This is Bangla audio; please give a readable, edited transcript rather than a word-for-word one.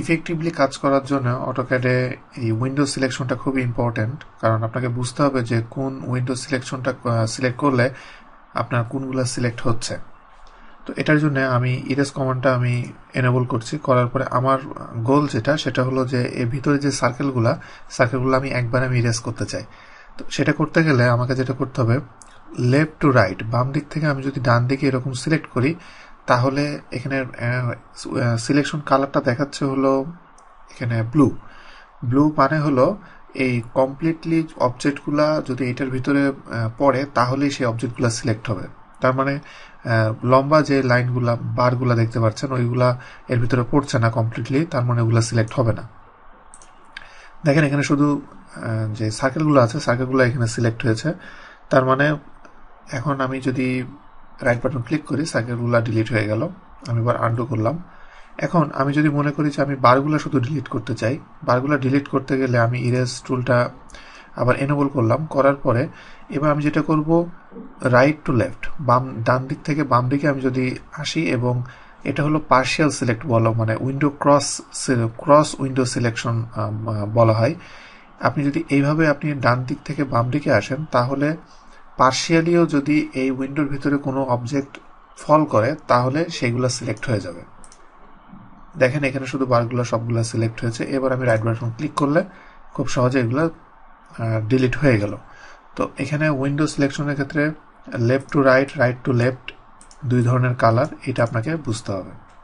ইফেক্টিভলি কাজ করার জন্য অটোক্যাডে এই উইন্ডো সিলেকশনটা খুবই ইম্পর্টেন্ট, কারণ আপনাকে বুঝতে হবে যে কোন উইন্ডো সিলেকশনটা সিলেক্ট করলে আপনার কোনগুলো সিলেক্ট হচ্ছে। তো এটার জন্য আমি ইরেজ কমান্ডটা আমি এনেবল করছি। করার পরে আমার গোল সেটা হলো যে এর ভিতরে যে সার্কেলগুলো আমি একবার আমি ইরেজ করতে চাই। তো সেটা করতে গেলে আমাকে যেটা করতে হবে, লেফট টু রাইট, বাম দিক থেকে আমি যদি ডান দিকে এরকম সিলেক্ট করি, তাহলে এখানে সিলেকশন কালারটা দেখাচ্ছে হলো এখানে ব্লু মানে হলো এই কমপ্লিটলি অবজেক্টগুলা যদি এটার ভিতরে পড়ে তাহলেই সেই অবজেক্টগুলো সিলেক্ট হবে। তার মানে লম্বা যে লাইনগুলা বারগুলা দেখতে পাচ্ছেন ওইগুলা এর ভিতরে পড়ছে না কমপ্লিটলি, তার মানে ওগুলা সিলেক্ট হবে না। দেখেন এখানে শুধু যে সার্কেলগুলো আছে সার্কেলগুলো এখানে সিলেক্ট হয়েছে। তার মানে এখন আমি যদি রাইট বাটন ক্লিক করি সার্কেলগুলো ডিলিট হয়ে গেল। আমি এবার আনডু করলাম। এখন আমি যদি মনে করি যে আমি বারগুলো শুধু ডিলিট করতে চাই, বারগুলো ডিলিট করতে গেলে আমি ইরেজ টুলটা আবার এনেবল করলাম। করার পরে এবার আমি যেটা করব, রাইট টু লেফট, ডান দিক থেকে বাম দিকে আমি যদি আসি, এবং এটা হলো পার্শিয়াল সিলেক্ট বলা, মানে উইন্ডো ক্রস উইন্ডো সিলেকশন বলা হয়। আপনি যদি এইভাবে আপনি ডান দিক থেকে বাম দিকে আসেন, তাহলে পার্শিয়ালিও যদি এই উইন্ডোর ভিতরে কোনো অবজেক্ট ফল করে তাহলে সেগুলো সিলেক্ট হয়ে যাবে। দেখেন এখানে শুধু বারগুলো সবগুলো সিলেক্ট হয়েছে। এবার আমি রাইট বাটন ক্লিক করলে খুব সহজে এগুলো ডিলিট হয়ে গেল। তো এখানে উইন্ডো সিলেকশনের ক্ষেত্রে left to right, right to left দুই ধরনের কালার, এটা আপনাকে বুঝতে হবে।